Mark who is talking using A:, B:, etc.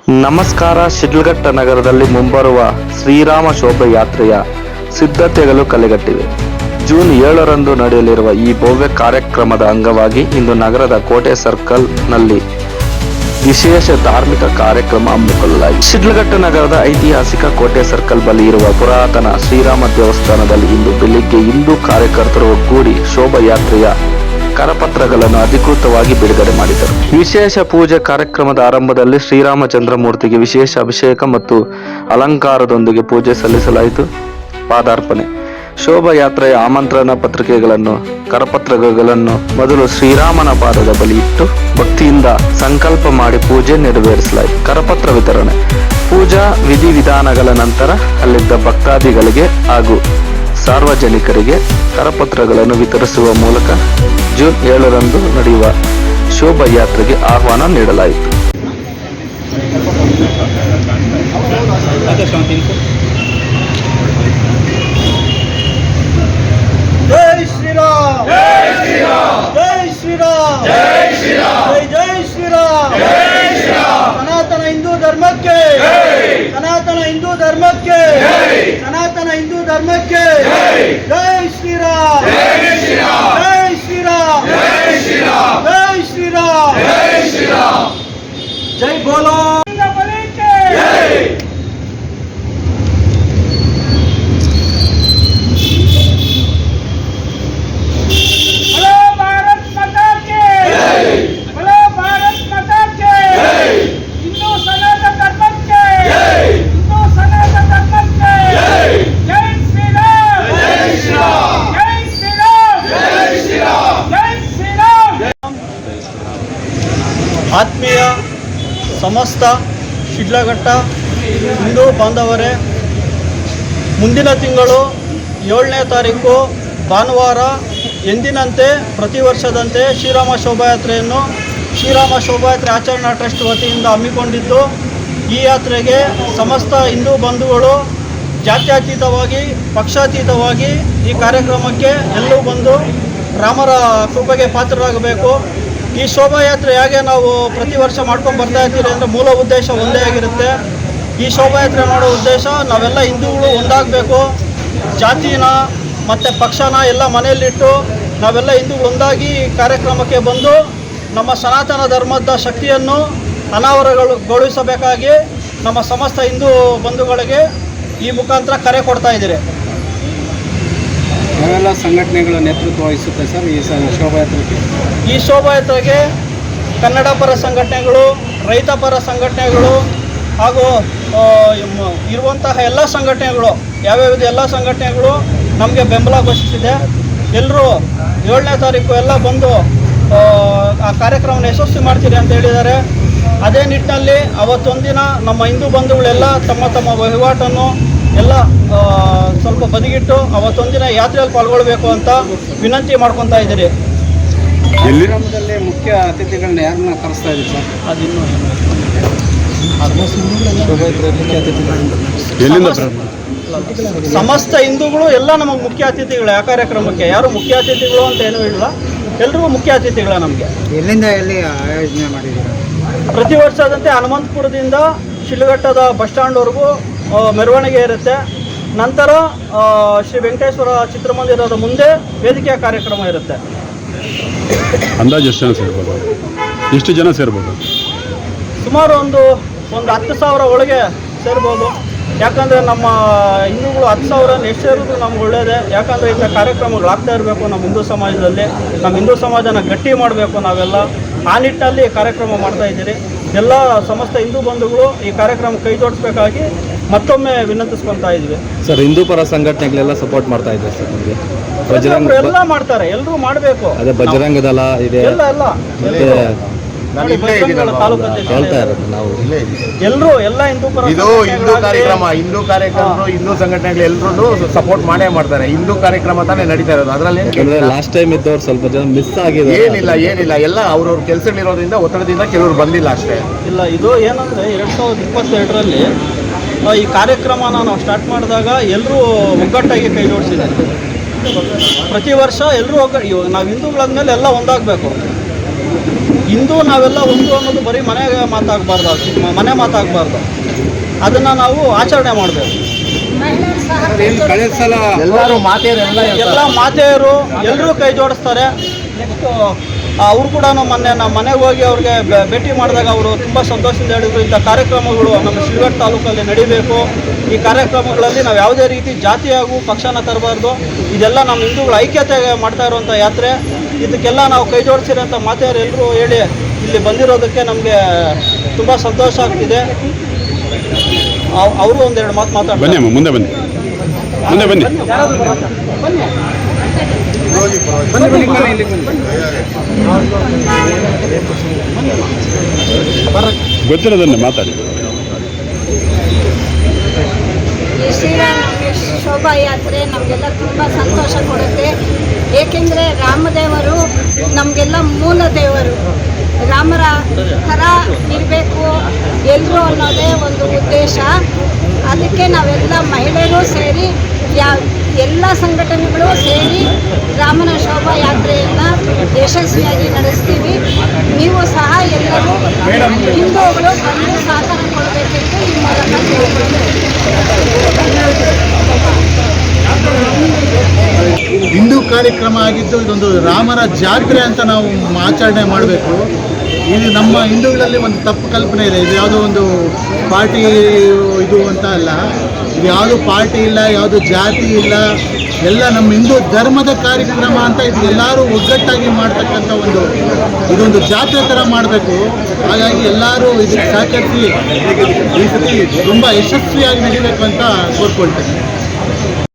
A: ನಮಸ್ಕಾರ. ಶಿಡ್ಲಘಟ್ಟ ನಗರದಲ್ಲಿ ಮುಂಬರುವ ಶ್ರೀರಾಮ ಶೋಭಾಯಾತ್ರೆಯ ಸಿದ್ಧತೆಗಳು ಕಳೆಗಟ್ಟಿವೆ. ಜೂನ್ 7ರಂದು ನಡೆಯಲಿರುವ ಈ ಭವ್ಯ ಕಾರ್ಯಕ್ರಮದ ಅಂಗವಾಗಿ ಇಂದು ನಗರದ ಕೋಟೆ ಸರ್ಕಲ್ ನಲ್ಲಿ ವಿಶೇಷ ಧಾರ್ಮಿಕ ಕಾರ್ಯಕ್ರಮ ಹಮ್ಮಿಕೊಳ್ಳಲಾಗಿದೆ. ಶಿಡ್ಲಘಟ್ಟ ನಗರದ ಐತಿಹಾಸಿಕ ಕೋಟೆ ಸರ್ಕಲ್ ಬಳಿ ಇರುವ ಪುರಾತನ ಶ್ರೀರಾಮ ದೇವಸ್ಥಾನದಲ್ಲಿ ಇಂದು ಬೆಳಿಗ್ಗೆ ಹಿಂದೂ ಕಾರ್ಯಕರ್ತರು ಒಗ್ಗೂಡಿ ಶೋಭಾಯಾತ್ರೆಯ ಕರಪತ್ರಗಳನ್ನು ಅಧಿಕೃತವಾಗಿ ಬಿಡುಗಡೆ ಮಾಡಿದರು. ವಿಶೇಷ ಪೂಜೆ ಕಾರ್ಯಕ್ರಮದ ಆರಂಭದಲ್ಲಿ ಶ್ರೀರಾಮಚಂದ್ರಮೂರ್ತಿಗೆ ವಿಶೇಷ ಅಭಿಷೇಕ ಮತ್ತು ಅಲಂಕಾರದೊಂದಿಗೆ ಪೂಜೆ ಸಲ್ಲಿಸಲಾಯಿತು. ಪಾದಾರ್ಪಣೆ ಶೋಭಾಯಾತ್ರೆಯ ಆಮಂತ್ರಣ ಪತ್ರಿಕೆಗಳನ್ನು ಕರಪತ್ರಗಳನ್ನು ಮೊದಲು ಶ್ರೀರಾಮನ ಪಾದದ ಬಳಿ ಇಟ್ಟು ಭಕ್ತಿಯಿಂದ ಸಂಕಲ್ಪ ಮಾಡಿ ಪೂಜೆ ನೆರವೇರಿಸಲಾಯಿತು. ಕರಪತ್ರ ವಿತರಣೆ ಪೂಜಾ ವಿಧಿವಿಧಾನಗಳ ನಂತರ ಅಲ್ಲಿದ್ದ ಭಕ್ತಾದಿಗಳಿಗೆ ಹಾಗೂ ಸಾರ್ವಜನಿಕರಿಗೆ ಕರಪತ್ರಗಳನ್ನು ವಿತರಿಸುವ ಮೂಲಕ ಜೂನ್ 7ರಂದು ನಡೆಯುವ ಶೋಭಾಯಾತ್ರೆಗೆ ಆಹ್ವಾನ ನೀಡಲಾಯಿತು.
B: ಜೈ ಶ್ರೀರಾಮ್, ಜೈ ಶ್ರೀರಾಮ್, ಜೈ ಶ್ರೀರಾಮ್, ಜೈ ಶ್ರೀರಾಮ್, ಜೈ ಶ್ರೀರಾಮ್, ಜೈ ಶ್ರೀರಾಮ್. ಸನಾತನ ಹಿಂದೂ ಧರ್ಮಕ್ಕೆ, ಸನಾತನ ಹಿಂದೂ ಧರ್ಮಕ್ಕೆ, ಸನಾತನ ಹಿಂದೂ ಧರ್ಮಕ್ಕೆ ಜೈ ಶ್ರೀರಾಮ್, ಜೈ ಶ್ರೀರಾಮ್, ಜೈ ಶ್ರೀರಾಮ್, ಜೈ ಶ್ರೀರಾಮ್, ಜೈ ಶ್ರೀರಾಮ್, ಜೈ ಶ್ರೀರಾಮ್. ಜೈ ಬೋಲೋ ಜೈ. ಆತ್ಮೀಯ ಸಮಸ್ತ ಶಿಡ್ಲಘಟ್ಟ ಹಿಂದೂ ಬಾಂಧವರೇ, ಮುಂದಿನ ತಿಂಗಳು 7ನೇ ತಾರೀಕು ಭಾನುವಾರ ಎಂದಿನಂತೆ ಪ್ರತಿ ವರ್ಷದಂತೆ ಶ್ರೀರಾಮ ಶೋಭಾಯಾತ್ರೆಯನ್ನು ಶ್ರೀರಾಮ ಶೋಭಾಯಾತ್ರೆ ಆಚರಣಾ ಟ್ರಸ್ಟ್ ವತಿಯಿಂದ ಹಮ್ಮಿಕೊಂಡಿದ್ದು, ಈ ಯಾತ್ರೆಗೆ ಸಮಸ್ತ ಹಿಂದೂ ಬಂಧುಗಳು ಜಾತ್ಯತೀತವಾಗಿ ಪಕ್ಷಾತೀತವಾಗಿ ಈ ಕಾರ್ಯಕ್ರಮಕ್ಕೆ ಎಲ್ಲೂ ಬಂದು ರಾಮರ ಕೃಪೆಗೆ ಪಾತ್ರರಾಗಬೇಕು. ಈ ಶೋಭಾಯಾತ್ರೆ ಹೇಗೆ ನಾವು ಪ್ರತಿ ವರ್ಷ ಮಾಡ್ಕೊಂಡು ಬರ್ತಾ ಇರ್ತೀರಿ ಅಂದರೆ ಮೂಲ ಉದ್ದೇಶ ಒಂದೇ ಆಗಿರುತ್ತೆ. ಈ ಶೋಭಾಯಾತ್ರೆ ಮಾಡೋ ಉದ್ದೇಶ ನಾವೆಲ್ಲ ಹಿಂದೂಗಳು ಒಂದಾಗಬೇಕು, ಜಾತಿನ ಮತ್ತು ಪಕ್ಷನ ಎಲ್ಲ ಮನೆಯಲ್ಲಿಟ್ಟು ನಾವೆಲ್ಲ ಹಿಂದೂಗಳು ಒಂದಾಗಿ ಕಾರ್ಯಕ್ರಮಕ್ಕೆ ಬಂದು ನಮ್ಮ ಸನಾತನ ಧರ್ಮದ ಶಕ್ತಿಯನ್ನು ಅನಾವರಣಗೊಳಿಸಬೇಕಾಗಿ ನಮ್ಮ ಸಮಸ್ತ ಹಿಂದೂ ಬಂಧುಗಳಿಗೆ ಈ ಮುಖಾಂತರ ಕರೆ ಕೊಡ್ತಾ ಇದ್ದೀರಿ.
C: ಯಾವೆಲ್ಲ ಸಂಘಟನೆಗಳ ನೇತೃತ್ವ ವಹಿಸುತ್ತೆ ಸರ್ ಈ ಶೋಭಾಯಾತ್ರೆಗೆ?
B: ಈ ಶೋಭಾಯಾತ್ರೆಗೆ ಕನ್ನಡ ಪರ ಸಂಘಟನೆಗಳು, ರೈತ ಪರ ಸಂಘಟನೆಗಳು ಹಾಗೂ ಇರುವಂತಹ ಎಲ್ಲ ಸಂಘಟನೆಗಳು, ಯಾವ್ಯಾವುದು ಎಲ್ಲ ಸಂಘಟನೆಗಳು ನಮಗೆ ಬೆಂಬಲ ಘೋಷಿಸಿದೆ. ಎಲ್ಲರೂ 7ನೇ ತಾರೀಕು ಎಲ್ಲ ಬಂದು ಆ ಕಾರ್ಯಕ್ರಮವನ್ನು ಯಶಸ್ವಿ ಮಾಡ್ತೀರಿ ಅಂತ ಹೇಳಿದ್ದಾರೆ. ಅದೇ ನಿಟ್ಟಿನಲ್ಲಿ ಅವತ್ತೊಂದಿನ ನಮ್ಮ ಹಿಂದೂ ಬಂಧುಗಳೆಲ್ಲ ತಮ್ಮ ತಮ್ಮ ವಹಿವಾಟನ್ನು ಎಲ್ಲ ಸ್ವಲ್ಪ ಬದಿಗಿಟ್ಟು ಅವತ್ತೊಂದಿನ ಯಾತ್ರೆಯಲ್ಲಿ ಪಾಲ್ಗೊಳ್ಬೇಕು ಅಂತ ವಿನಂತಿ ಮಾಡ್ಕೊತಾ ಇದ್ದೀರಿ.
C: ಗ್ರಾಮದಲ್ಲಿ ಮುಖ್ಯ ಅತಿಥಿಗಳನ್ನ ಯಾರನ್ನ ಕರೆಸ್ತಾ ಇದ್ದೀರಿ ಸರ್?
B: ಅದಿನ್ನು ಸಮಸ್ತ ಹಿಂದೂಗಳು ಎಲ್ಲ ನಮಗೆ ಮುಖ್ಯ ಅತಿಥಿಗಳೇ. ಆ ಕಾರ್ಯಕ್ರಮಕ್ಕೆ ಯಾರು ಮುಖ್ಯ ಅತಿಥಿಗಳು ಅಂತ ಏನೂ ಇಲ್ಲ, ಎಲ್ರಿಗೂ ಮುಖ್ಯ ಅತಿಥಿಗಳೇ. ನಮಗೆ
C: ಎಲ್ಲಿಂದ ಎಲ್ಲಿ ಆಯೋಜನೆ ಮಾಡಿದ್ದೀರಾ?
B: ಪ್ರತಿ ವರ್ಷದಂತೆ ಹನುಮಂತಪುರದಿಂದ ಶಿಡ್ಲಘಟ್ಟದ ಬಸ್ ಸ್ಟ್ಯಾಂಡ್ವರೆಗೂ ಮೆರವಣಿಗೆ ಇರುತ್ತೆ. ನಂತರ ಶ್ರೀ ವೆಂಕಟೇಶ್ವರ ಚಿತ್ರಮಂದಿರದ ಮುಂದೆ ವೇದಿಕೆಯ ಕಾರ್ಯಕ್ರಮ ಇರುತ್ತೆ.
D: ಅಂದಾಜು ಎಷ್ಟು ಜನ ಸೇರ್ಬೋದು? ಎಷ್ಟು ಜನ ಸೇರ್ಬೋದು?
B: ಸುಮಾರು ಒಂದು 10,000 ಒಳಗೆ ಸೇರ್ಬೋದು. ಯಾಕಂದರೆ ನಮ್ಮ ಹಿಂದೂಗಳು 10,000 ಎಷ್ಟು ಸೇರಿದ್ರು ನಮ್ಗೆ ಒಳ್ಳೆಯದೇ. ಯಾಕಂದರೆ ಇಂಥ ಕಾರ್ಯಕ್ರಮಗಳಾಗ್ತಾ ಇರಬೇಕು ನಮ್ಮ ಹಿಂದೂ ಸಮಾಜದಲ್ಲಿ. ನಮ್ಮ ಹಿಂದೂ ಸಮಾಜನ ಗಟ್ಟಿ ಮಾಡಬೇಕು ನಾವೆಲ್ಲ. ಆ ನಿಟ್ಟಿನಲ್ಲಿ ಕಾರ್ಯಕ್ರಮ ಮಾಡ್ತಾ ಇದ್ದೀರಿ. ಎಲ್ಲ ಸಮಸ್ತ ಹಿಂದೂ ಬಂಧುಗಳು ಈ ಕಾರ್ಯಕ್ರಮ ಕೈ ಜೋಡಿಸ್ಬೇಕಾಗಿ ಮತ್ತೊಮ್ಮೆ ವಿನಂತಿಸ್ಕೊತಾ ಇದ್ವಿ.
C: ಸರ್, ಹಿಂದೂ ಪರ ಸಂಘಟನೆಗಳೆಲ್ಲ ಸಪೋರ್ಟ್ ಮಾಡ್ತಾ ಇದ್ದಾರೆ ಸರ್ ನಿಮಗೆ?
B: ಎಲ್ಲ ಮಾಡ್ತಾರೆ, ಎಲ್ಲರೂ ಮಾಡಬೇಕು.
C: ಅದೇ ಬಜರಂಗ ದಳ ಇದೆ,
B: ಎಲ್ಲ
C: ಹೇಳ್ತಾ ಇರೋದು ನಾವು
B: ಎಲ್ಲರೂ ಎಲ್ಲ ಹಿಂದೂ ಪರ
E: ಇದು ಹಿಂದೂ ಕಾರ್ಯಕ್ರಮರು ಹಿಂದೂ ಸಂಘಟನೆಗಳು ಎಲ್ಲರೂ ಸಪೋರ್ಟ್ ಮಾಡೇ ಮಾಡ್ತಾರೆ. ಹಿಂದೂ ಕಾರ್ಯಕ್ರಮ ತಾನೇ ನಡೀತಾ ಇರೋದು. ಅದರಲ್ಲಿ
C: ಲಾಸ್ಟ್ ಟೈಮ್ ಇದ್ದವ್ರು ಸ್ವಲ್ಪ ಜನ ಮಿಸ್ ಆಗಿದೆ.
E: ಏನಿಲ್ಲ ಎಲ್ಲ ಅವ್ರವ್ರ ಕೆಲಸಗಳಿರೋದ್ರಿಂದ ಒತ್ತಡದಿಂದ ಕೆಲವರು ಬಂದಿಲ್ಲ ಅಷ್ಟೇ.
B: ಇಲ್ಲ, ಇದು ಏನಂದರೆ 2022ರಲ್ಲಿ ಈ ಕಾರ್ಯಕ್ರಮನ ನಾವು ಸ್ಟಾರ್ಟ್ ಮಾಡಿದಾಗ ಎಲ್ಲರೂ ಒಗ್ಗಟ್ಟಾಗಿ ಕೈ ಜೋಡಿಸಿದ್ದಾರೆ. ಪ್ರತಿ ವರ್ಷ ಎಲ್ಲರೂ ನಾವು ಹಿಂದೂಗಳಾದ್ಮೇಲೆ ಎಲ್ಲ ಒಂದಾಗಬೇಕು. ಹಿಂದೂ ನಾವೆಲ್ಲ ಒಂದು ಅನ್ನೋದು ಬರೀ ಮನೆ ಮಾತಾಗಬಾರ್ದು ಅದನ್ನು ನಾವು ಆಚರಣೆ ಮಾಡಬೇಕು.
C: ಕಳೆದ ಸಲ
E: ಎಲ್ಲರೂ ಮಾತೆಯರೆಲ್ಲ
B: ಎಲ್ಲ ಮಾತೆಯರು ಎಲ್ಲರೂ ಕೈ ಜೋಡಿಸ್ತಾರೆ. ನೆಕ್ಸ್ಟು ಅವರು ಕೂಡ ಮೊನ್ನೆ ನಮ್ಮ ಮನೆಗೆ ಹೋಗಿ ಅವ್ರಿಗೆ ಭೇಟಿ ಮಾಡಿದಾಗ ಅವರು ತುಂಬ ಸಂತೋಷದಿಂದ ಹೇಳಿದರು, ಇಂಥ ಕಾರ್ಯಕ್ರಮಗಳು ನಮ್ಮ ಶಿಡ್ಲಘಟ್ಟ ತಾಲೂಕಲ್ಲಿ ನಡಿಬೇಕು. ಈ ಕಾರ್ಯಕ್ರಮಗಳಲ್ಲಿ ನಾವು ಯಾವುದೇ ರೀತಿ ಜಾತಿ ಹಾಗೂ ಪಕ್ಷನ ತರಬಾರ್ದು. ಇದೆಲ್ಲ ನಮ್ಮ ಹಿಂದೂಗಳ ಐಕ್ಯತೆ ಮಾಡ್ತಾ ಇರುವಂಥ ಯಾತ್ರೆ. ಇದಕ್ಕೆಲ್ಲ ನಾವು ಕೈ ಜೋಡಿಸಿರೋ ಅಂತ ಮಾತೆಯರು ಎಲ್ಲರೂ ಹೇಳಿ ಇಲ್ಲಿ ಬಂದಿರೋದಕ್ಕೆ ನಮಗೆ ತುಂಬ ಸಂತೋಷ ಆಗ್ತಿದೆ. ಅವರು ಒಂದೆರಡು ಮಾತು ಮಾತಾಡ್ತಾರೆ.
D: ಬನ್ನಿ ಅಮ್ಮ, ಮುಂದೆ ಬನ್ನಿ, ಮುಂದೆ ಬನ್ನಿ. ಗೊತ್ತಿರೋದನ್ನೇ ಮಾತಾಡಿ.
F: ಈ ಶ್ರೀರಾಮ ಶೋಭಾಯಾತ್ರೆ ನಮಗೆಲ್ಲ ತುಂಬ ಸಂತೋಷ ಕೊಡುತ್ತೆ. ಏಕೆಂದರೆ ರಾಮದೇವರು ನಮಗೆಲ್ಲ ಮೂಲ ದೇವರು. ರಾಮರ ಥರ ಇರಬೇಕು ಎಲ್ಲರೂ ಅನ್ನೋದೇ ಒಂದು ಉದ್ದೇಶ. ಅದಕ್ಕೆ ನಾವೆಲ್ಲ ಮಹಿಳೆಯರು ಸೇರಿ ಎಲ್ಲ ಸಂಘಟನೆಗಳು ಸೇರಿ ರಾಮನ ಶೋಭಾಯಾತ್ರೆಯನ್ನು ಯಶಸ್ವಿಯಾಗಿ ನಡೆಸ್ತೀವಿ. ನೀವು ಸಹ ಎಲ್ಲರೂ ಹಿಂದೂಗಳು ಬಂದು ಸಹಕಾರ ಕೊಡಬೇಕೆಂದು ಈ ಮೂಲಕ
G: ಹಿಂದೂ ಕಾರ್ಯಕ್ರಮ ಆಗಿದ್ದು ಇದೊಂದು ರಾಮರ ಜಾತ್ರೆ ಅಂತ ನಾವು ಆಚರಣೆ ಮಾಡಬೇಕು. ಇದು ನಮ್ಮ ಹಿಂದೂಗಳಲ್ಲಿ ಒಂದು ತಪ್ಪು ಕಲ್ಪನೆ ಇದೆ. ಇದು ಯಾವುದೋ ಒಂದು ಪಾರ್ಟಿ ಇದು ಅಂತ ಅಲ್ಲ. ಇದು ಯಾವುದು ಪಾರ್ಟಿ ಇಲ್ಲ, ಯಾವುದು ಜಾತಿ ಇಲ್ಲ, ಎಲ್ಲ ನಮ್ಮ ಹಿಂದೂ ಧರ್ಮದ ಕಾರ್ಯಕ್ರಮ ಅಂತ ಇದು ಎಲ್ಲರೂ ಒಗ್ಗಟ್ಟಾಗಿ ಮಾಡ್ತಕ್ಕಂಥ ಇದೊಂದು ಜಾತ್ರೆ ಥರ ಮಾಡಬೇಕು. ಹಾಗಾಗಿ ಎಲ್ಲರೂ ಇದಕ್ಕೆ ಸಹಕರಿಸಿ ಈ ಸತಿ ತುಂಬ ಯಶಸ್ವಿಯಾಗಿ ನಡೀಬೇಕು ಅಂತ ಕೋರ್ಕೊಳ್ತೇನೆ.